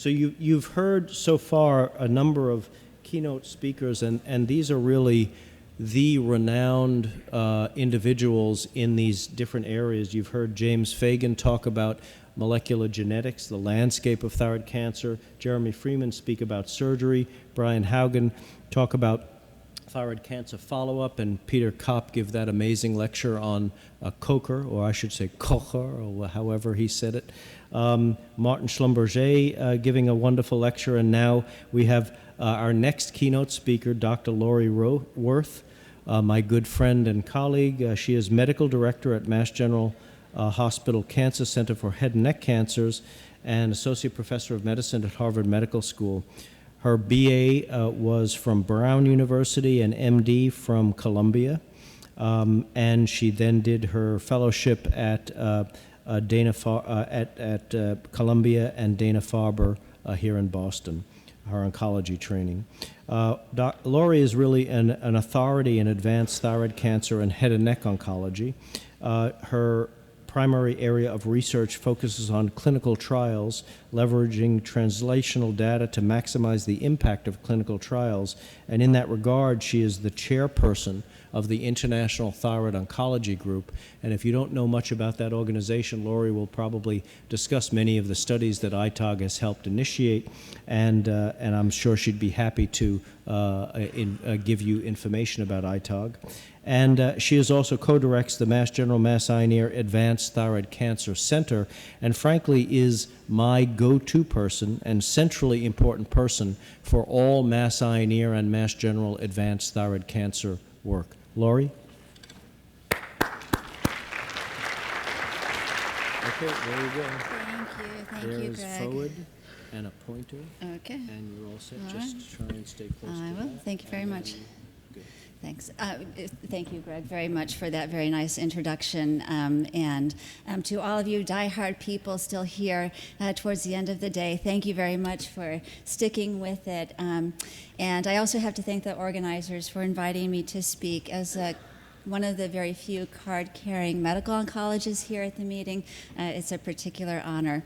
So you've heard so far a number of keynote speakers, and these are really the renowned individuals in these different areas. You've heard James Fagan talk about molecular genetics, the landscape of thyroid cancer. Jeremy Freeman speak about surgery. Brian Haugen talk about thyroid cancer follow-up, and Peter Kopp give that amazing lecture on Kocher, or I should say Kocher, or however he said it. Martin Schlumberger giving a wonderful lecture, and now we have our next keynote speaker, Dr. Lori Wirth, my good friend and colleague. She is medical director at Mass General Hospital Cancer Center for Head and Neck Cancers and associate professor of medicine at Harvard Medical School. Her BA was from Brown University and MD from Columbia, and she then did her fellowship at Columbia and Dana-Farber here in Boston, her oncology training. Lori is really an authority in advanced thyroid cancer and head and neck oncology. Her primary area of research focuses on clinical trials, leveraging translational data to maximize the impact of clinical trials. And in that regard, she is the chairperson of the International Thyroid Oncology Group. And if you don't know much about that organization, Lori will probably discuss many of the studies that ITOG has helped initiate, and I'm sure she'd be happy to give you information about ITOG. And she is also co-directs the Mass General Mass Eye and Ear Advanced Thyroid Cancer Center, and frankly is my go-to person and centrally important person for all Mass Eye and Ear and Mass General Advanced Thyroid Cancer work. Lori? Okay, there you go. Thank you, There's Greg. forward and a pointer. Okay. And you're all set. All Just right. try and stay close I to will. that. Thank you very much. Good. Thanks. Thank you, Greg, very much for that very nice introduction. And to all of you diehard people still here towards the end of the day, thank you very much for sticking with it. And I also have to thank the organizers for inviting me to speak as one of the very few card-carrying medical oncologists here at the meeting. It's a particular honor.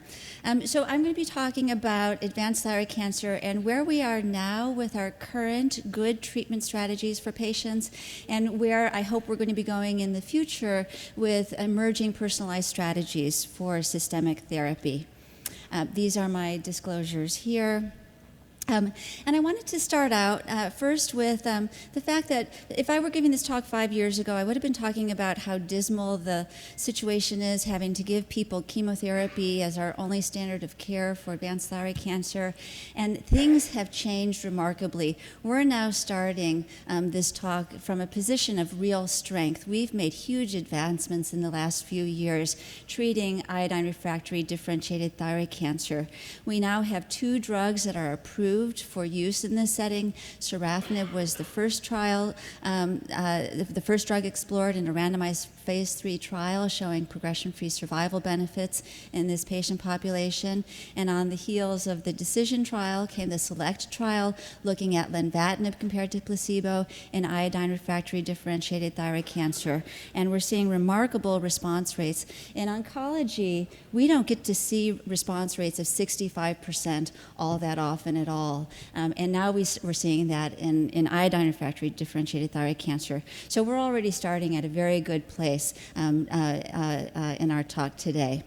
So I'm going to be talking about advanced thyroid cancer and where we are now with our current good treatment strategies for patients, and where I hope we're going to be going in the future with emerging personalized strategies for systemic therapy. These are my disclosures here. And I wanted to start out first with the fact that if I were giving this talk 5 years ago, I would have been talking about how dismal the situation is, having to give people chemotherapy as our only standard of care for advanced thyroid cancer. And things have changed remarkably. We're now starting this talk from a position of real strength. We've made huge advancements in the last few years treating iodine refractory differentiated thyroid cancer. We now have 2 drugs that are approved for use in this setting. Sorafenib was the first trial, the first drug explored in a randomized phase 3 trial showing progression-free survival benefits in this patient population. And on the heels of the DECISION trial came the SELECT trial looking at lenvatinib compared to placebo in iodine refractory differentiated thyroid cancer. And we're seeing remarkable response rates. In oncology, we don't get to see response rates of 65% all that often at all. And now we're seeing that in iodine refractory differentiated thyroid cancer. So we're already starting at a very good place in our talk today.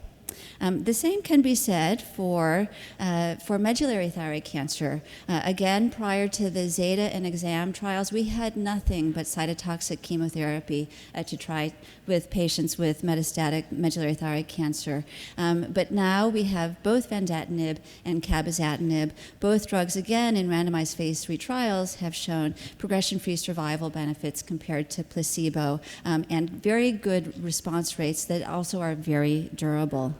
The same can be said for medullary thyroid cancer. Again, prior to the ZETA and EXAM trials, we had nothing but cytotoxic chemotherapy to try with patients with metastatic medullary thyroid cancer. But now we have both vendatinib and cabozantinib. Both drugs, again, in randomized phase 3 trials, have shown progression-free survival benefits compared to placebo, and very good response rates that also are very durable.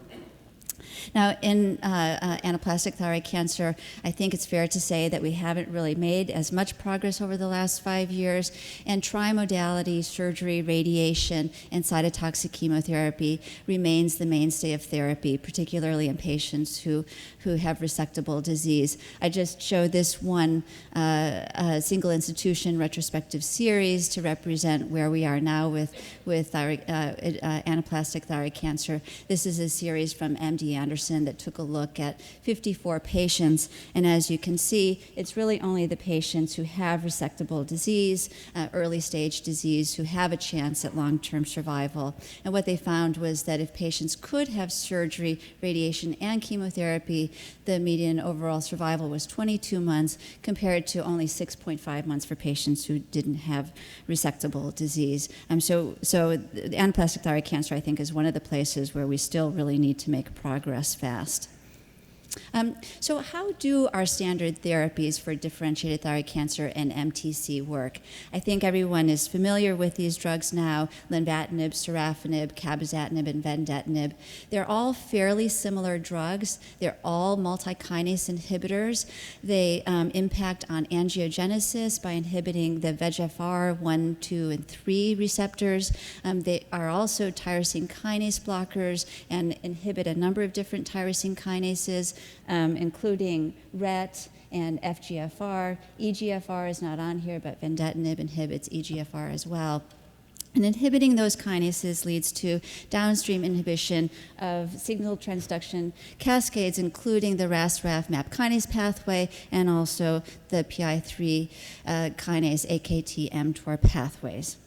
Now, in anaplastic thyroid cancer, I think it's fair to say that we haven't really made as much progress over the last 5 years, and trimodality surgery, radiation, and cytotoxic chemotherapy remains the mainstay of therapy, particularly in patients who have resectable disease. I just showed this one single institution retrospective series to represent where we are now with thyroid, anaplastic thyroid cancer. This is a series from MD Anderson Anderson that took a look at 54 patients. And as you can see, it's really only the patients who have resectable disease, early stage disease, who have a chance at long-term survival. And what they found was that if patients could have surgery, radiation, and chemotherapy, the median overall survival was 22 months compared to only 6.5 months for patients who didn't have resectable disease. So the anaplastic thyroid cancer, I think, is one of the places where we still really need to make progress fast. So how do our standard therapies for differentiated thyroid cancer and MTC work? I think everyone is familiar with these drugs now: lenvatinib, sorafenib, cabozantinib, and vendetinib. They're all fairly similar drugs. They're all multi-kinase inhibitors. They impact on angiogenesis by inhibiting the VEGFR 1, 2, and 3 receptors. They are also tyrosine kinase blockers and inhibit a number of different tyrosine kinases, including Ret and FGFR. EGFR is not on here, but vendetinib inhibits EGFR as well. And inhibiting those kinases leads to downstream inhibition of signal transduction cascades, including the RAS-RAF-MAP kinase pathway and also the PI3 kinase AKT-mTOR pathways.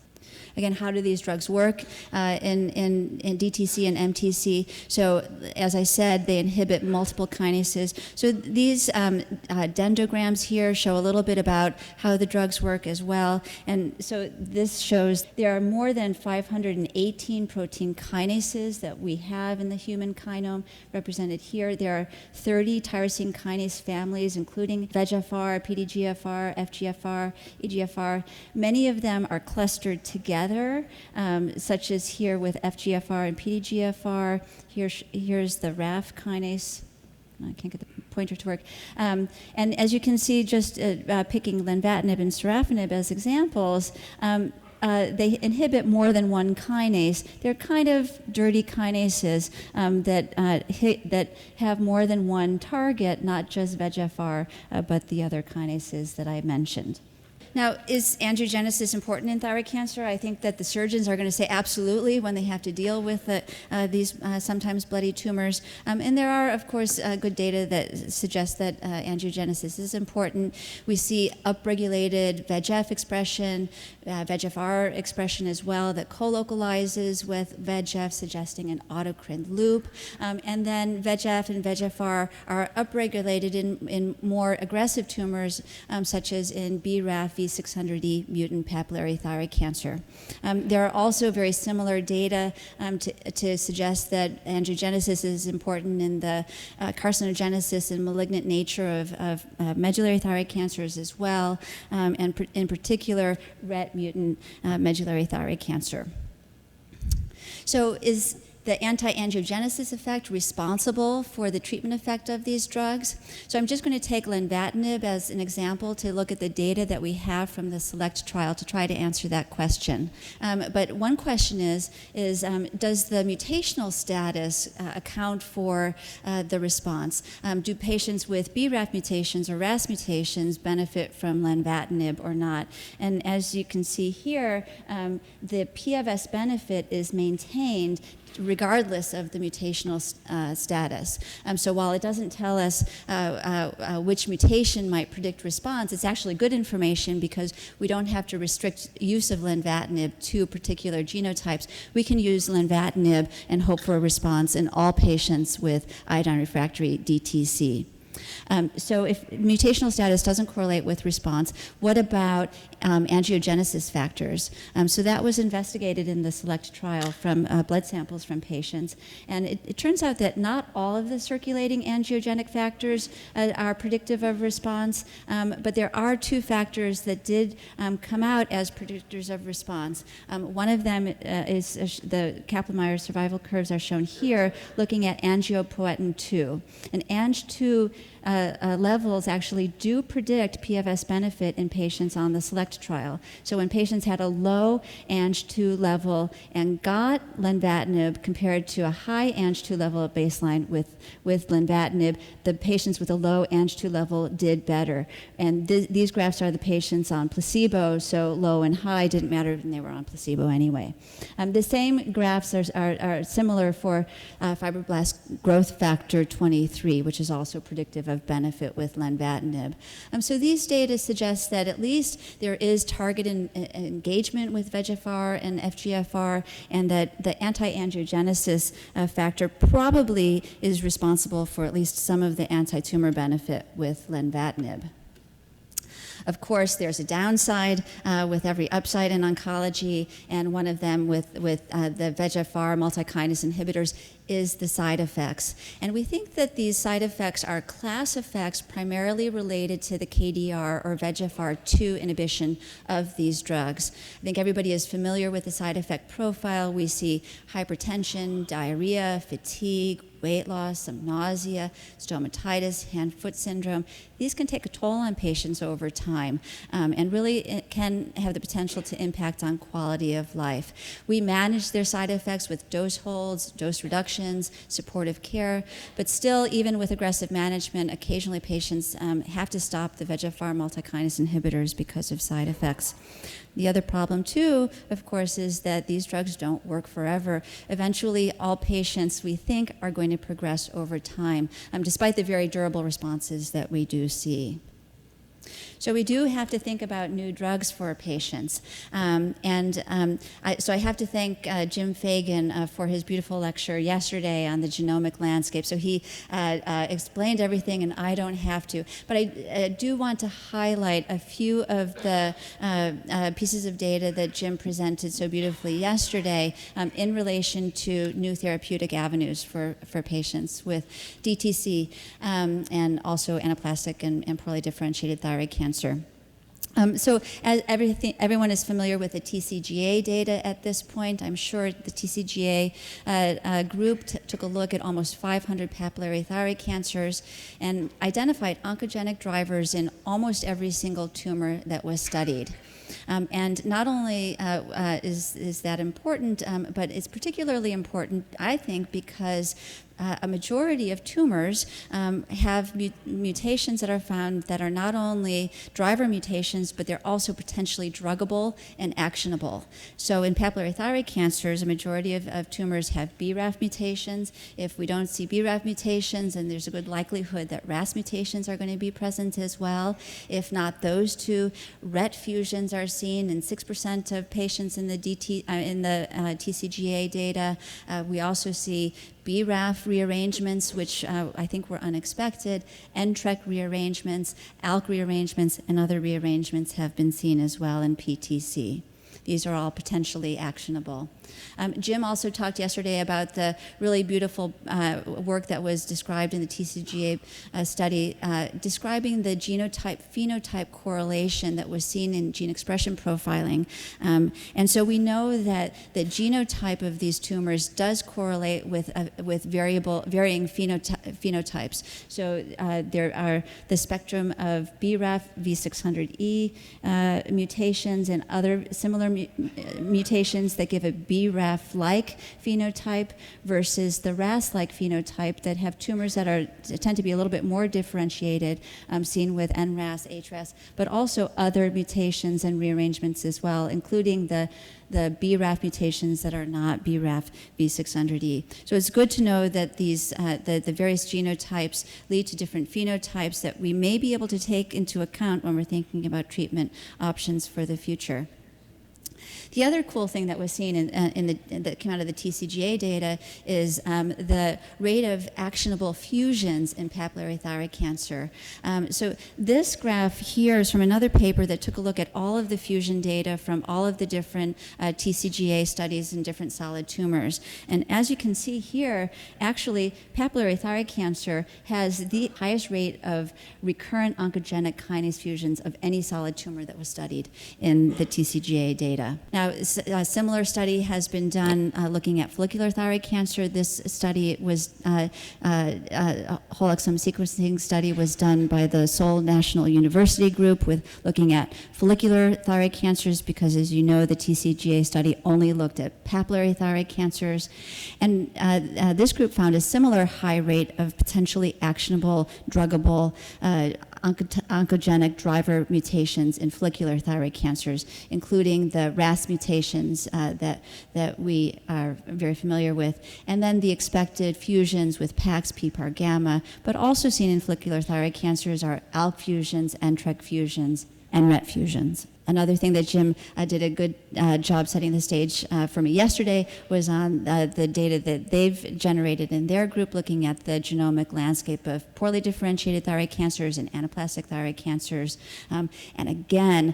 Again, how do these drugs work in DTC and MTC? So, as I said, they inhibit multiple kinases. So these dendrograms here show a little bit about how the drugs work as well. And so this shows there are more than 518 protein kinases that we have in the human kinome represented here. There are 30 tyrosine kinase families, including VEGFR, PDGFR, FGFR, EGFR. Many of them are clustered together, such as here with FGFR and PDGFR. Here's the RAF kinase. I can't get the pointer to work. And as you can see, just picking lenvatinib and sorafenib as examples, they inhibit more than one kinase. They're kind of dirty kinases that have more than one target, not just VEGFR, but the other kinases that I mentioned. Now, is angiogenesis important in thyroid cancer? I think that the surgeons are going to say absolutely when they have to deal with these sometimes bloody tumors. And there are, of course, good data that suggests that angiogenesis is important. We see upregulated VEGF expression, VEGFR expression as well, that co-localizes with VEGF, suggesting an autocrine loop. And then VEGF and VEGFR are upregulated in more aggressive tumors, such as in BRAF V600E mutant papillary thyroid cancer. There are also very similar data to suggest that angiogenesis is important in the carcinogenesis and malignant nature of medullary thyroid cancers as well, and in particular, RET mutant medullary thyroid cancer. So is the anti-angiogenesis effect responsible for the treatment effect of these drugs? So I'm just going to take lenvatinib as an example to look at the data that we have from the SELECT trial to try to answer that question. But one question is does the mutational status account for the response? Do patients with BRAF mutations or RAS mutations benefit from lenvatinib or not? And as you can see here, the PFS benefit is maintained regardless of the mutational status. So while it doesn't tell us which mutation might predict response, it's actually good information because we don't have to restrict use of lenvatinib to particular genotypes. We can use lenvatinib and hope for a response in all patients with iodine refractory DTC. So if mutational status doesn't correlate with response, what about angiogenesis factors? So that was investigated in the SELECT trial from blood samples from patients. And it turns out that not all of the circulating angiogenic factors are predictive of response, but there are two factors that did come out as predictors of response. One of them is the Kaplan-Meier survival curves are shown here, looking at angiopoietin 2. And Ang2 levels actually do predict PFS benefit in patients on the SELECT trial. So when patients had a low Ang2 level and got lenvatinib compared to a high Ang2 level at baseline with lenvatinib, the patients with a low Ang2 level did better. And these graphs are the patients on placebo, so low and high didn't matter when they were on placebo anyway. The same graphs are similar for fibroblast growth factor 23, which is also predictive of benefit with lenvatinib. So these data suggest that at least there is target engagement with VEGFR and FGFR, and that the antiangiogenesis factor probably is responsible for at least some of the anti-tumor benefit with lenvatinib. Of course, there's a downside with every upside in oncology, and one of them with the VEGFR multi-kinase inhibitors is the side effects. And we think that these side effects are class effects primarily related to the KDR or VEGFR2 inhibition of these drugs. I think everybody is familiar with the side effect profile. We see hypertension, diarrhea, fatigue, weight loss, some nausea, stomatitis, hand-foot syndrome. These can take a toll on patients over time, and really it can have the potential to impact on quality of life. We manage their side effects with dose holds, dose reductions, supportive care, but still, even with aggressive management, occasionally patients have to stop the VEGFR multi-kinase inhibitors because of side effects. The other problem, too, of course, is that these drugs don't work forever. Eventually, all patients, we think, are going to progress over time, despite the very durable responses that we do see. So we do have to think about new drugs for patients. So I have to thank Jim Fagan for his beautiful lecture yesterday on the genomic landscape. So he explained everything, and I don't have to. But I do want to highlight a few of the pieces of data that Jim presented so beautifully yesterday in relation to new therapeutic avenues for patients with DTC and also anaplastic and poorly differentiated thyroid cancer. So as everyone is familiar with the TCGA data at this point. I'm sure the TCGA group took a look at almost 500 papillary thyroid cancers and identified oncogenic drivers in almost every single tumor that was studied. And not only is that important, but it's particularly important, I think, because a majority of tumors have mutations that are found that are not only driver mutations, but they're also potentially druggable and actionable. So in papillary thyroid cancers, a majority of tumors have BRAF mutations. If we don't see BRAF mutations, then there's a good likelihood that RAS mutations are going to be present as well. If not those two, RET fusions are seen in 6% of patients in the TCGA data. We also see BRAF rearrangements, which I think were unexpected, NTRK rearrangements, ALK rearrangements, and other rearrangements have been seen as well in PTC. These are all potentially actionable. Jim also talked yesterday about the really beautiful work that was described in the TCGA study, describing the genotype-phenotype correlation that was seen in gene expression profiling. And so we know that the genotype of these tumors does correlate with varying phenotypes. So there are the spectrum of BRAF V600E mutations and other similar mutations that give a BRAF-like phenotype versus the RAS-like phenotype that have tumors that tend to be a little bit more differentiated, seen with NRAS, HRAS, but also other mutations and rearrangements as well, including the BRAF mutations that are not BRAF V600E. So it's good to know that these the various genotypes lead to different phenotypes that we may be able to take into account when we're thinking about treatment options for the future. The other cool thing that was seen that came out of the TCGA data is the rate of actionable fusions in papillary thyroid cancer. So this graph here is from another paper that took a look at all of the fusion data from all of the different TCGA studies in different solid tumors. And as you can see here, actually, papillary thyroid cancer has the highest rate of recurrent oncogenic kinase fusions of any solid tumor that was studied in the TCGA data. Now, A similar study has been done looking at follicular thyroid cancer. This study was whole exome sequencing study was done by the Seoul National University group with looking at follicular thyroid cancers because, as you know, the TCGA study only looked at papillary thyroid cancers. And this group found a similar high rate of potentially actionable, druggable, oncogenic driver mutations in follicular thyroid cancers, including the RAS mutations that we are very familiar with, and then the expected fusions with PAX, PPAR gamma, but also seen in follicular thyroid cancers are ALK fusions, NTRK fusions, and RET fusions. Another thing that Jim did a good job setting the stage for me yesterday was on the data that they've generated in their group looking at the genomic landscape of poorly differentiated thyroid cancers and anaplastic thyroid cancers. And again,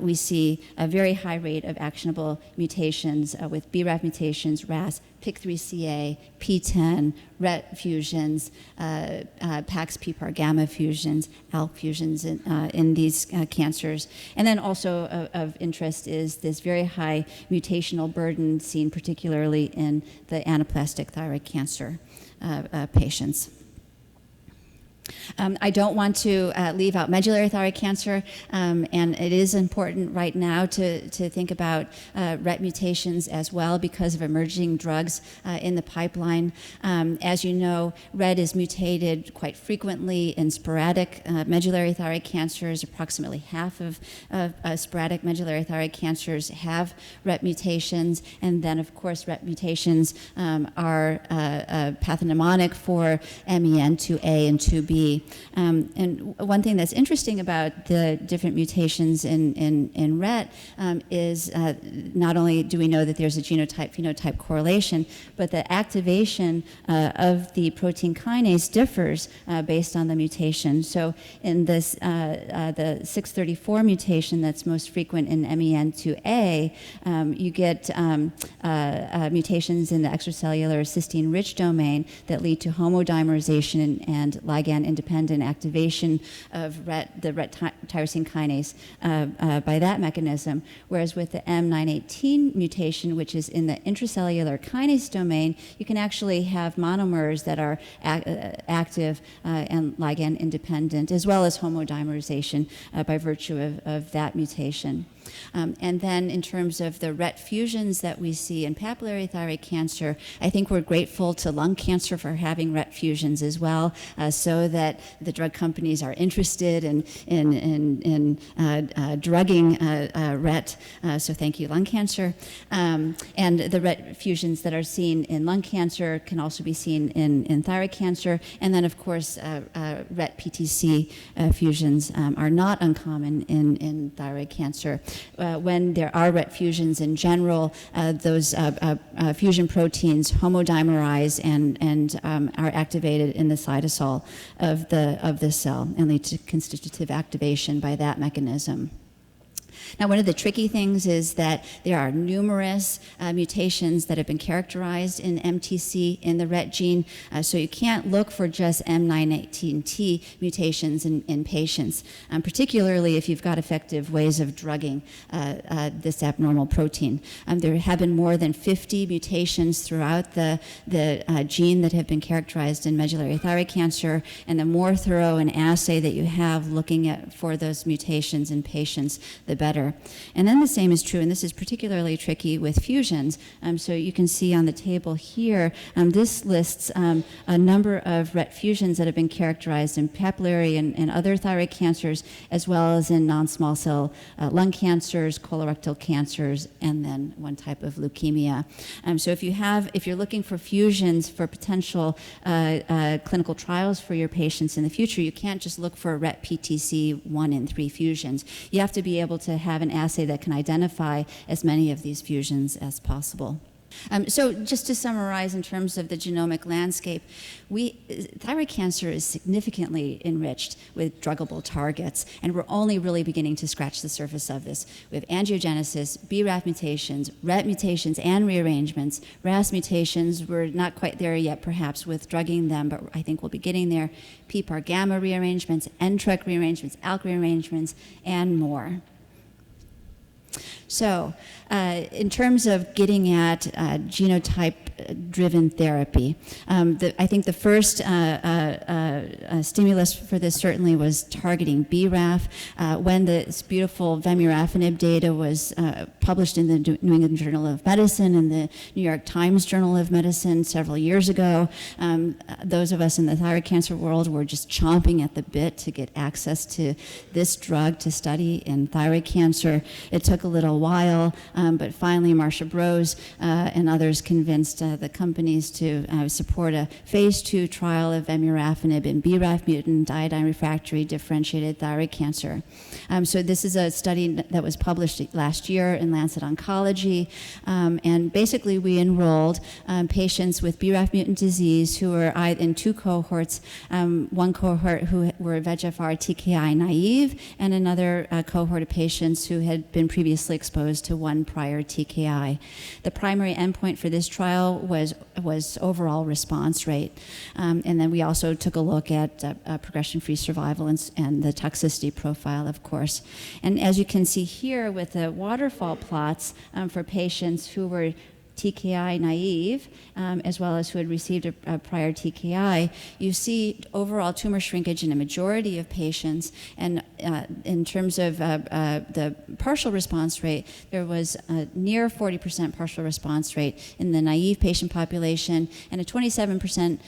we see a very high rate of actionable mutations with BRAF mutations, RAS, PIK3CA, PTEN, RET fusions, PAX, PPAR gamma fusions, ALK fusions in these cancers. And then also of interest is this very high mutational burden seen particularly in the anaplastic thyroid cancer patients. I don't want to leave out medullary thyroid cancer, and it is important right now to think about RET mutations as well because of emerging drugs in the pipeline. As you know, RET is mutated quite frequently in sporadic medullary thyroid cancers. Approximately half of sporadic medullary thyroid cancers have RET mutations, and then of course RET mutations are pathognomonic for MEN2A and 2B. And one thing that's interesting about the different mutations in RET is not only do we know that there's a genotype-phenotype correlation, but the activation of the protein kinase differs based on the mutation. So in this, the 634 mutation that's most frequent in MEN2A, you get mutations in the extracellular cysteine-rich domain that lead to homodimerization and ligand-independent activation of the RET tyrosine kinase by that mechanism, whereas with the M918 mutation, which is in the intracellular kinase domain, you can actually have monomers that are active and ligand-independent, as well as homodimerization by virtue of that mutation. And then in terms of the RET fusions that we see in papillary thyroid cancer, I think we're grateful to lung cancer for having RET fusions as well, so that the drug companies are interested in drugging RET. So thank you, lung cancer. And the RET fusions that are seen in lung cancer can also be seen in thyroid cancer. And then, of course, RET PTC fusions are not uncommon in thyroid cancer. When there are RET fusions in general, those fusion proteins homodimerize and are activated in the cytosol of the cell and lead to constitutive activation by that mechanism. Now, one of the tricky things is that there are numerous mutations that have been characterized in MTC in the RET gene, so you can't look for just M918T mutations in patients, particularly if you've got effective ways of drugging this abnormal protein. There have been more than 50 mutations throughout the gene that have been characterized in medullary thyroid cancer, and the more thorough an assay that you have looking for those mutations in patients, the better. And then the same is true, and this is particularly tricky with fusions. So you can see on the table here, this lists a number of RET fusions that have been characterized in papillary and other thyroid cancers, as well as in non-small cell lung cancers, colorectal cancers, and then one type of leukemia. So if you're looking for fusions for potential clinical trials for your patients in the future, you can't just look for RET PTC 1 and 3 fusions. You have to be able to have an assay that can identify as many of these fusions as possible. So just to summarize in terms of the genomic landscape, thyroid cancer is significantly enriched with druggable targets, and we're only really beginning to scratch the surface of this. We have angiogenesis, BRAF mutations, RET mutations and rearrangements, RAS mutations. We're not quite there yet perhaps with drugging them, but I think we'll be getting there. PPAR gamma rearrangements, NTRK rearrangements, ALK rearrangements, and more. So, in terms of getting at genotype-driven therapy, I think the first stimulus for this certainly was targeting BRAF. When this beautiful vemurafenib data was published in the New England Journal of Medicine and the New York Times Journal of Medicine several years ago, those of us in the thyroid cancer world were just chomping at the bit to get access to this drug to study in thyroid cancer. It took a little while, but finally Marcia Brose and others convinced the companies to support a phase 2 trial of vemurafenib in BRAF mutant iodine refractory differentiated thyroid cancer. So this is a study that was published last year in Lancet Oncology, and basically we enrolled patients with BRAF mutant disease who were in 2 cohorts, one cohort who were VEGFR TKI naive, and another cohort of patients who had been previously exposed to one prior TKI. The primary endpoint for this trial was overall response rate, and then we also took a look at progression-free survival and the toxicity profile, of course. And as you can see here with the waterfall plots for patients who were TKI naive, as well as who had received a prior TKI, you see overall tumor shrinkage in a majority of patients. And in terms of the partial response rate, there was a near 40% partial response rate in the naive patient population and a 27%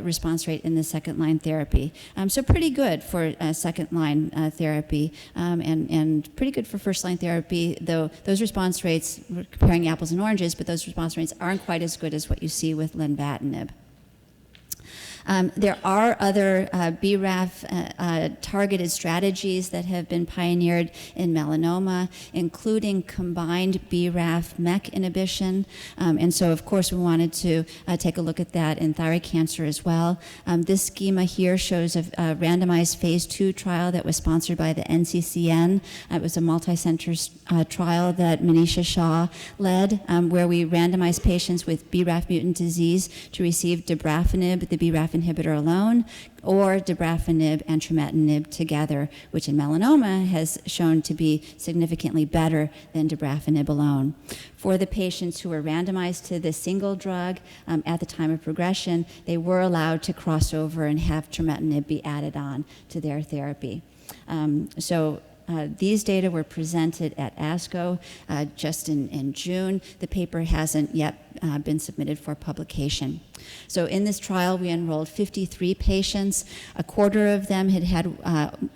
response rate in the second-line therapy. So pretty good for second-line therapy and pretty good for first-line therapy, though those response rates, we're comparing apples and oranges, but those response rates aren't quite as good as what you see with lenvatinib. There are other BRAF targeted strategies that have been pioneered in melanoma, including combined BRAF MEK inhibition. And so, of course, we wanted to take a look at that in thyroid cancer as well. This schema here shows a randomized phase 2 trial that was sponsored by the NCCN. It was a multi-center trial that Manisha Shah led, where we randomized patients with BRAF mutant disease to receive dabrafenib, the BRAF inhibitor alone, or dabrafenib and trametinib together, which in melanoma has shown to be significantly better than dabrafenib alone. For the patients who were randomized to the single drug at the time of progression, they were allowed to cross over and have trametinib be added on to their therapy. These data were presented at ASCO just in June. The paper hasn't yet been submitted for publication. So in this trial, we enrolled 53 patients. A quarter of them had had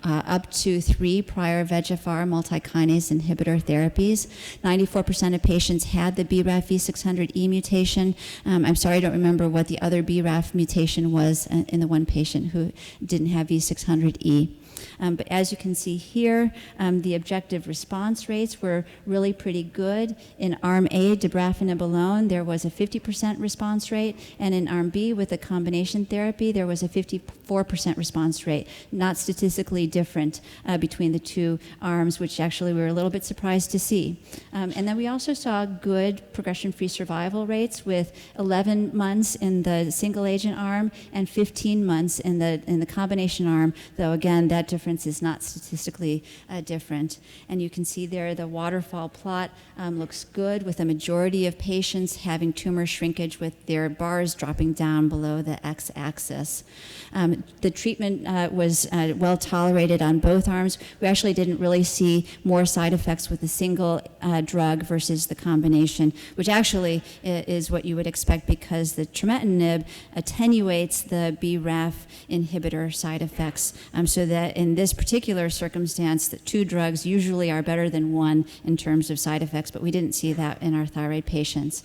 up to 3 prior VEGFR multi-kinase inhibitor therapies. 94% of patients had the BRAF V600E mutation. I'm sorry, I don't remember what the other BRAF mutation was in the one patient who didn't have V600E. But as you can see here, the objective response rates were really pretty good. In Arm A, dabrafenib alone, there was a 50% response rate, and in Arm B, with the combination therapy, there was a 54% response rate, not statistically different between the 2 arms, which actually we were a little bit surprised to see. And then we also saw good progression-free survival rates with 11 months in the single-agent arm and 15 months in the combination arm, though again, that difference is not statistically different. And you can see there the waterfall plot looks good, with a majority of patients having tumor shrinkage with their bars dropping down below the x-axis. The treatment was well tolerated on both arms. We actually didn't really see more side effects with the single drug versus the combination, which actually is what you would expect, because the trametinib attenuates the BRAF inhibitor side effects, so that in this particular circumstance, the 2 drugs usually are better than 1 in terms of side effects, but we didn't see that in our thyroid patients.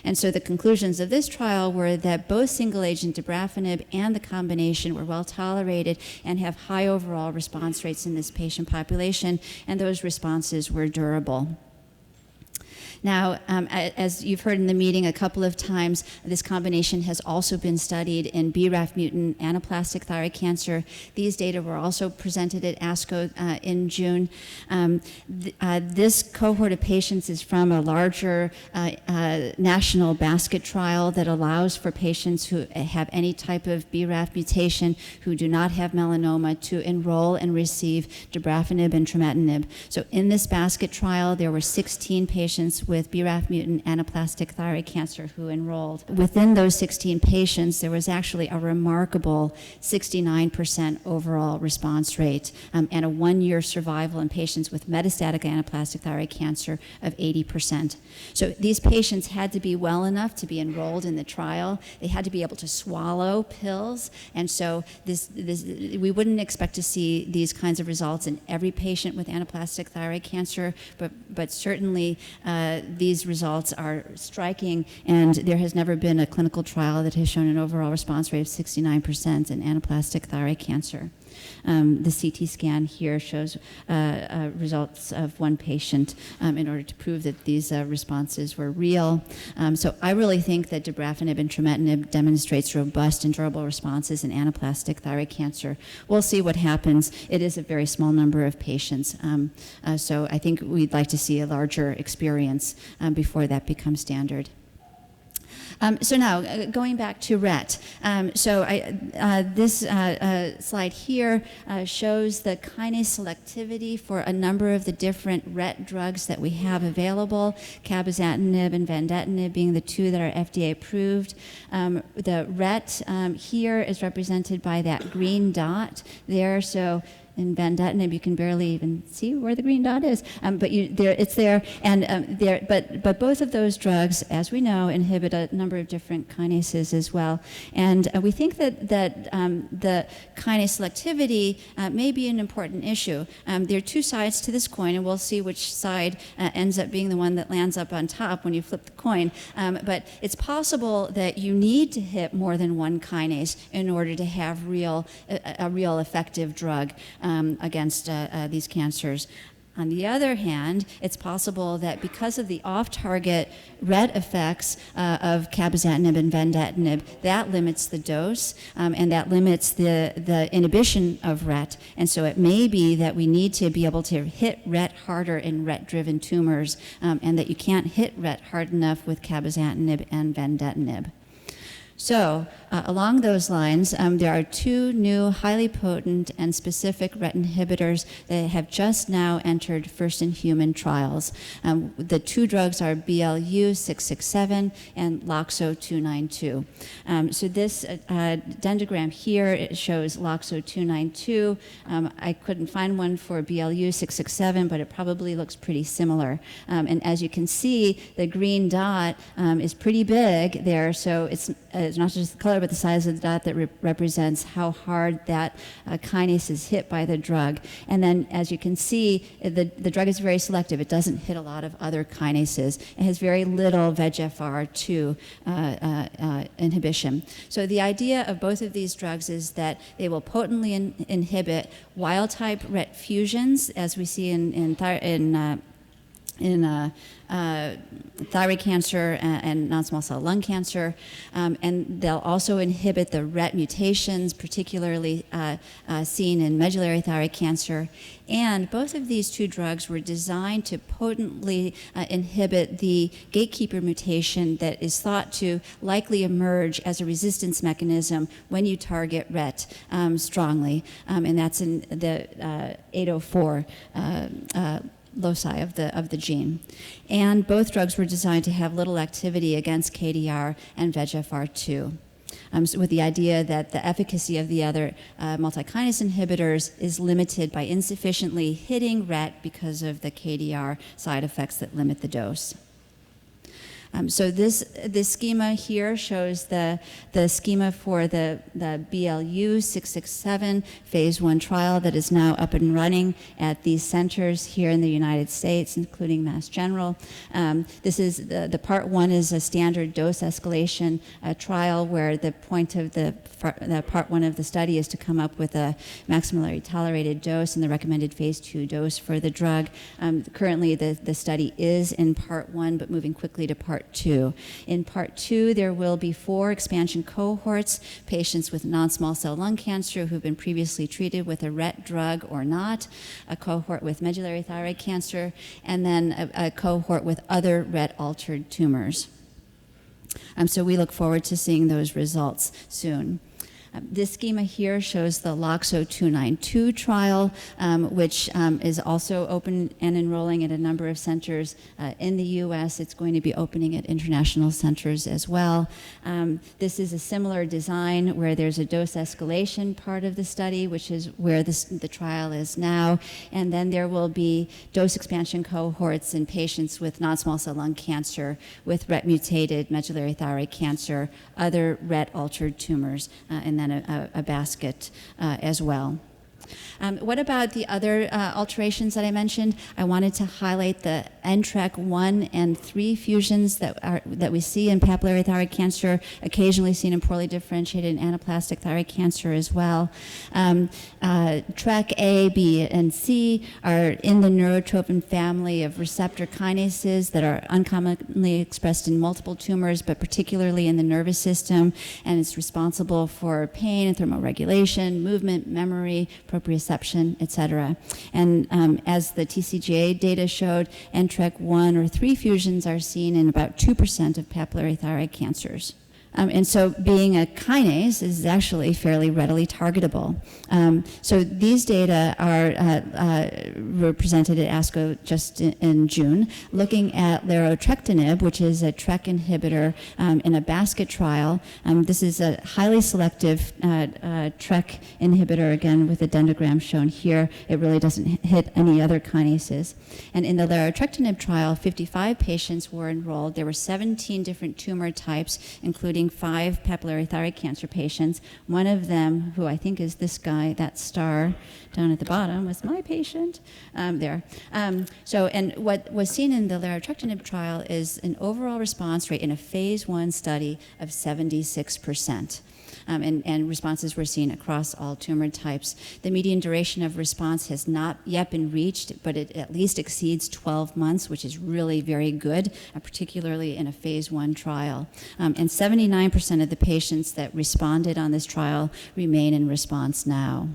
And so the conclusions of this trial were that both single-agent dabrafenib and the combination were well tolerated and have high overall response rates in this patient population, and those responses were durable. Now, as you've heard in the meeting a couple of times, this combination has also been studied in BRAF mutant anaplastic thyroid cancer. These data were also presented at ASCO in June. This cohort of patients is from a larger national basket trial that allows for patients who have any type of BRAF mutation who do not have melanoma to enroll and receive dabrafenib and trametinib. So in this basket trial, there were 16 patients with BRAF mutant anaplastic thyroid cancer who enrolled. Within those 16 patients, there was actually a remarkable 69% overall response rate and a 1-year survival in patients with metastatic anaplastic thyroid cancer of 80%. So these patients had to be well enough to be enrolled in the trial. They had to be able to swallow pills, and so we wouldn't expect to see these kinds of results in every patient with anaplastic thyroid cancer, but certainly these results are striking, and there has never been a clinical trial that has shown an overall response rate of 69% in anaplastic thyroid cancer. The CT scan here shows results of one patient in order to prove that these responses were real. So I really think that dabrafenib and trametinib demonstrates robust and durable responses in anaplastic thyroid cancer. We'll see what happens. It is a very small number of patients. So I think we'd like to see a larger experience before that becomes standard. So now, going back to RET. This slide here shows the kinase selectivity for a number of the different RET drugs that we have available, cabozantinib and vandetanib being the two that are FDA approved. The RET here is represented by that green dot there. So in vandetanib, you can barely even see where the green dot is, but it's there. And but both of those drugs, as we know, inhibit a number of different kinases as well. And we think that the kinase selectivity may be an important issue. There are two sides to this coin, and we'll see which side ends up being the one that lands up on top when you flip the coin. But it's possible that you need to hit more than one kinase in order to have a real effective drug against these cancers. On the other hand, it's possible that because of the off-target RET effects of cabozantinib and vandetanib, that limits the dose and that limits the inhibition of RET. And so it may be that we need to be able to hit RET harder in RET-driven tumors and that you can't hit RET hard enough with cabozantinib and vandetanib. So along those lines, there are two new highly potent and specific RET inhibitors that have just now entered first-in-human trials. The two drugs are BLU-667 and LOXO-292. So this dendrogram here, it shows LOXO-292. I couldn't find one for BLU-667, but it probably looks pretty similar. And as you can see, the green dot is pretty big there, so it's not just the color, but the size of the dot that represents how hard that kinase is hit by the drug. And then, as you can see, the drug is very selective. It doesn't hit a lot of other kinases. It has very little VEGFR2 inhibition. So the idea of both of these drugs is that they will potently inhibit wild-type RET fusions, as we see in thyroid cancer and non-small cell lung cancer, and they'll also inhibit the RET mutations, particularly seen in medullary thyroid cancer. And both of these two drugs were designed to potently inhibit the gatekeeper mutation that is thought to likely emerge as a resistance mechanism when you target RET strongly, and that's in the 804 loci of the gene. And both drugs were designed to have little activity against KDR and VEGFR2. So with the idea that the efficacy of the other multi-kinase inhibitors is limited by insufficiently hitting RET because of the KDR side effects that limit the dose. So this schema here shows the schema for the BLU 667 phase 1 trial that is now up and running at these centers here in the United States, including Mass General. This is the part 1 is a standard dose escalation trial where the point of the part 1 of the study is to come up with a maximally tolerated dose and the recommended phase 2 dose for the drug. Currently, the study is in part 1, but moving quickly to part 2. In part 2, there will be 4 expansion cohorts, patients with non-small cell lung cancer who've been previously treated with a RET drug or not, a cohort with medullary thyroid cancer, and then a cohort with other RET-altered tumors. So we look forward to seeing those results soon. This schema here shows the LOXO 292 trial, which is also open and enrolling at a number of centers in the U.S. It's going to be opening at international centers as well. This is a similar design where there's a dose escalation part of the study, which is where the trial is now, and then there will be dose expansion cohorts in patients with non-small cell lung cancer, with RET-mutated medullary thyroid cancer, other RET-altered tumors, and then a basket as well. What about the other alterations that I mentioned? I wanted to highlight the NTRK 1 and 3 fusions that we see in papillary thyroid cancer, occasionally seen in poorly differentiated and anaplastic thyroid cancer as well. TRK A, B, and C are in the neurotrophin family of receptor kinases that are uncommonly expressed in multiple tumors, but particularly in the nervous system, and it's responsible for pain and thermoregulation, movement, memory, proprioception, etc. And as the TCGA data showed, NTRK 1 or 3 fusions are seen in about 2% of papillary thyroid cancers. And so being a kinase is actually fairly readily targetable. So these data were presented at ASCO just in June, looking at larotrectinib, which is a TRK inhibitor in a basket trial. This is a highly selective TRK inhibitor, again with a dendrogram shown here. It really doesn't hit any other kinases. And in the larotrectinib trial, 55 patients were enrolled. There were 17 different tumor types, including 5 papillary thyroid cancer patients. One of them, who I think is this guy, that star down at the bottom, was my patient there. And what was seen in the larotrectinib trial is an overall response rate in a phase 1 study of 76%. And responses were seen across all tumor types. The median duration of response has not yet been reached, but it at least exceeds 12 months, which is really very good, particularly in a phase 1 trial. And 79% of the patients that responded on this trial remain in response now.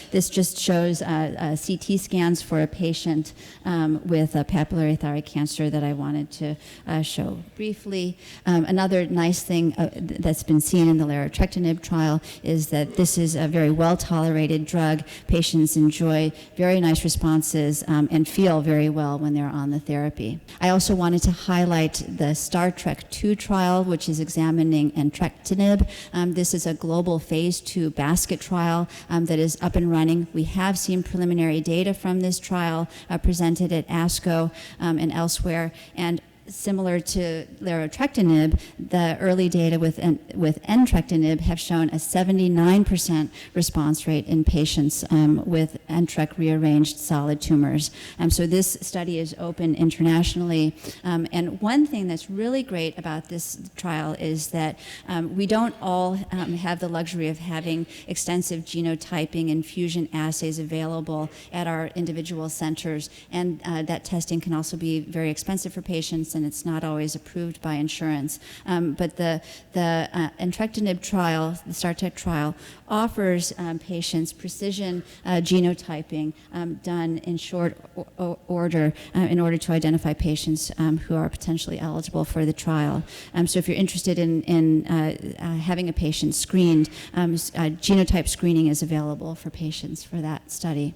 This just shows CT scans for a patient with papillary thyroid cancer that I wanted to show briefly. Another nice thing that's been seen in the larotrectinib trial is that this is a very well-tolerated drug. Patients enjoy very nice responses and feel very well when they're on the therapy. I also wanted to highlight the StarTek 2 trial, which is examining entrectinib. This is a global phase 2 basket trial that is up and running. We have seen preliminary data from this trial presented at ASCO and elsewhere, and similar to larotrectinib, the early data with entrectinib have shown a 79% response rate in patients with NTRK rearranged solid tumors. So this study is open internationally. And one thing that's really great about this trial is that we don't all have the luxury of having extensive genotyping and fusion assays available at our individual centers. And that testing can also be very expensive for patients, and it's not always approved by insurance. But the entrectinib trial, the StarTek trial, offers patients precision genotyping done in short order in order to identify patients who are potentially eligible for the trial. So if you're interested in having a patient screened, genotype screening is available for patients for that study.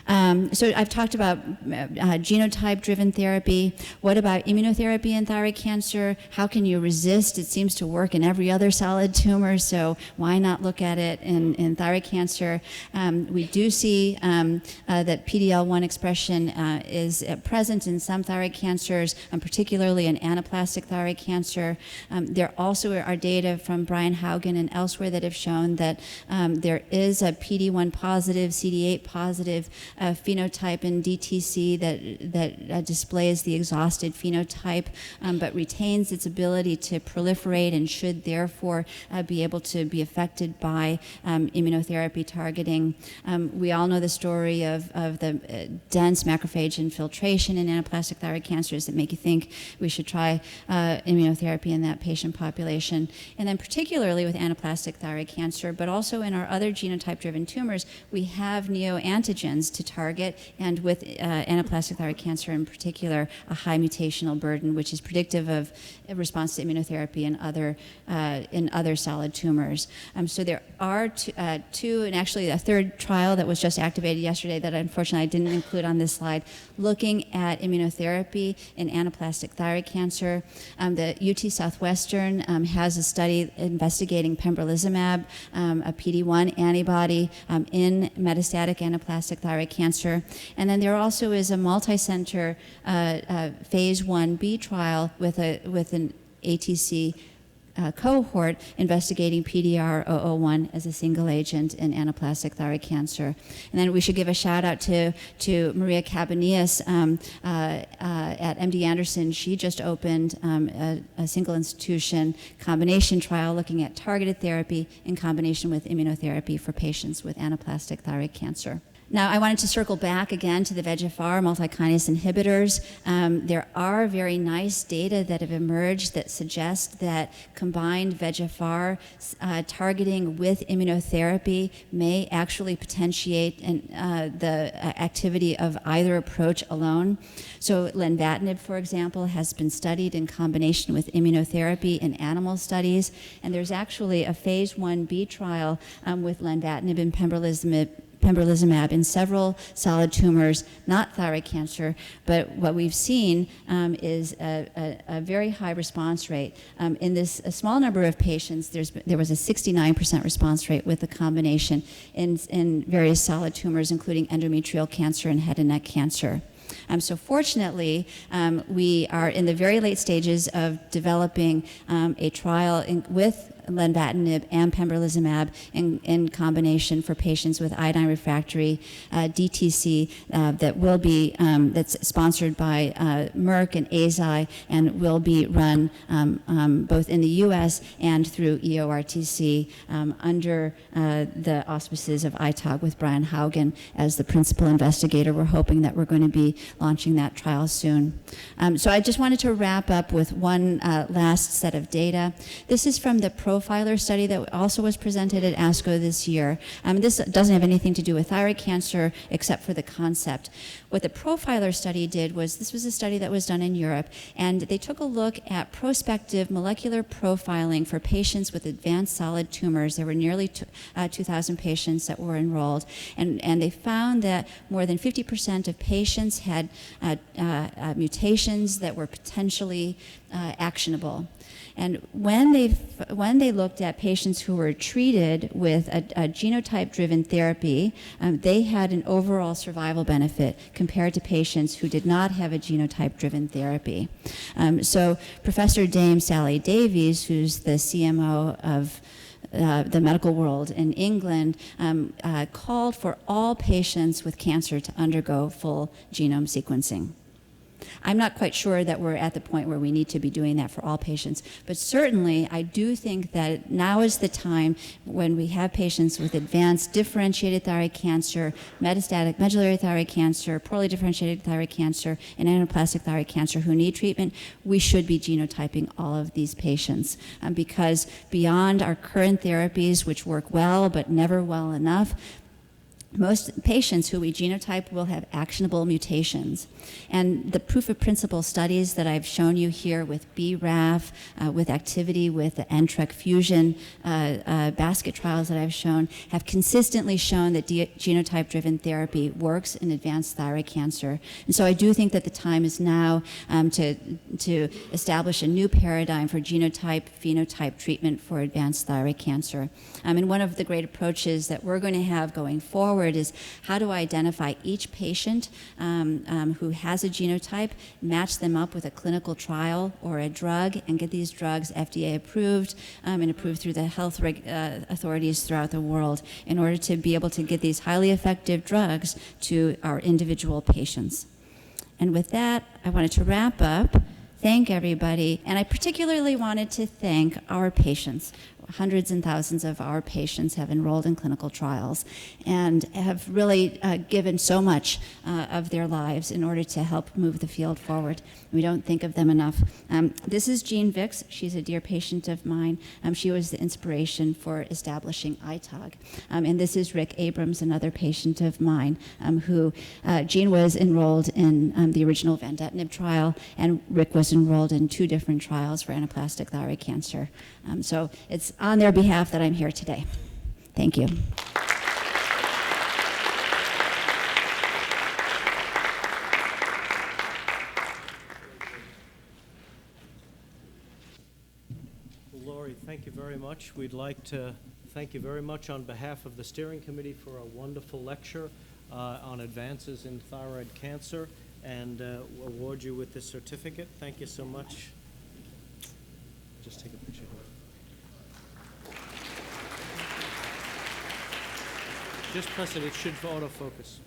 So I've talked about genotype-driven therapy. What about immunotherapy in thyroid cancer? How can you resist? It seems to work in every other solid tumor, so why not look at it in thyroid cancer? We do see that PD-L1 expression is present in some thyroid cancers, particularly in anaplastic thyroid cancer. There also are data from Brian Haugen and elsewhere that have shown that there is a PD-1 positive, CD8 positive phenotype in DTC that displays the exhausted phenotype, but retains its ability to proliferate and should therefore be able to be affected by immunotherapy targeting. We all know the story of the dense macrophage infiltration in anaplastic thyroid cancers that make you think we should try immunotherapy in that patient population. And then particularly with anaplastic thyroid cancer, but also in our other genotype-driven tumors, we have neoantigens to target, and with anaplastic thyroid cancer in particular, a high mutational burden, which is predictive of a response to immunotherapy in other solid tumors. So there are two, and actually a third trial that was just activated yesterday that unfortunately I didn't include on this slide, looking at immunotherapy in anaplastic thyroid cancer. The UT Southwestern has a study investigating pembrolizumab, a PD-1 antibody in metastatic anaplastic thyroid cancer. And then there also is a multi-center phase 1b trial with an ATC cohort investigating PDR-001 as a single agent in anaplastic thyroid cancer. And then we should give a shout out to Maria Cabanillas at MD Anderson. She just opened a single institution combination trial looking at targeted therapy in combination with immunotherapy for patients with anaplastic thyroid cancer. Now, I wanted to circle back again to the VEGFR multi-kinase inhibitors. There are very nice data that have emerged that suggest that combined VEGFR targeting with immunotherapy may actually potentiate the activity of either approach alone. So lenvatinib, for example, has been studied in combination with immunotherapy in animal studies, and there's actually a phase 1b trial with lenvatinib and pembrolizumab in several solid tumors, not thyroid cancer, but what we've seen is a very high response rate. In this a small number of patients, there was a 69% response rate with the combination in various solid tumors, including endometrial cancer and head and neck cancer. So fortunately, we are in the very late stages of developing a trial with lenvatinib and pembrolizumab in combination for patients with iodine refractory DTC that will be that's sponsored by Merck and Eisai and will be run both in the U.S. and through EORTC under the auspices of ITOG with Brian Haugen as the principal investigator. We're hoping that we're going to be launching that trial soon. So I just wanted to wrap up with one last set of data. This is from the Profiler study that also was presented at ASCO this year. This doesn't have anything to do with thyroid cancer except for the concept. What the Profiler study did was, this was a study that was done in Europe, and they took a look at prospective molecular profiling for patients with advanced solid tumors. There were nearly 2,000 patients that were enrolled, and they found that more than 50% of patients had mutations that were potentially actionable. And when they looked at patients who were treated with a genotype-driven therapy, they had an overall survival benefit compared to patients who did not have a genotype-driven therapy. So Professor Dame Sally Davies, who's the CMO of the medical world in England, called for all patients with cancer to undergo full genome sequencing. I'm not quite sure that we're at the point where we need to be doing that for all patients, but certainly I do think that now is the time when we have patients with advanced differentiated thyroid cancer, metastatic medullary thyroid cancer, poorly differentiated thyroid cancer, and anaplastic thyroid cancer who need treatment. We should be genotyping all of these patients because beyond our current therapies, which work well but never well enough, most patients who we genotype will have actionable mutations. And the proof of principle studies that I've shown you here with BRAF, with activity with the NTRK fusion basket trials that I've shown, have consistently shown that genotype-driven therapy works in advanced thyroid cancer. And so I do think that the time is now to establish a new paradigm for genotype-phenotype treatment for advanced thyroid cancer. And one of the great approaches that we're going to have going forward is how to identify each patient who has a genotype, match them up with a clinical trial or a drug, and get these drugs FDA approved and approved through the health authorities throughout the world in order to be able to get these highly effective drugs to our individual patients. And with that, I wanted to wrap up, thank everybody, and I particularly wanted to thank our patients. Hundreds and thousands of our patients have enrolled in clinical trials and have really given so much of their lives in order to help move the field forward. We don't think of them enough. This is Jean Vicks. She's a dear patient of mine. She was the inspiration for establishing ITOG. And this is Rick Abrams, another patient of mine, who Jean was enrolled in the original Vandetanib trial, and Rick was enrolled in 2 different trials for anaplastic thyroid cancer. So it's on their behalf that I'm here today. Thank you. Well, Laurie, thank you very much. We'd like to thank you very much on behalf of the steering committee for a wonderful lecture on advances in thyroid cancer, and award you with this certificate. Thank you so much. Just take a picture. Just press it. It should autofocus.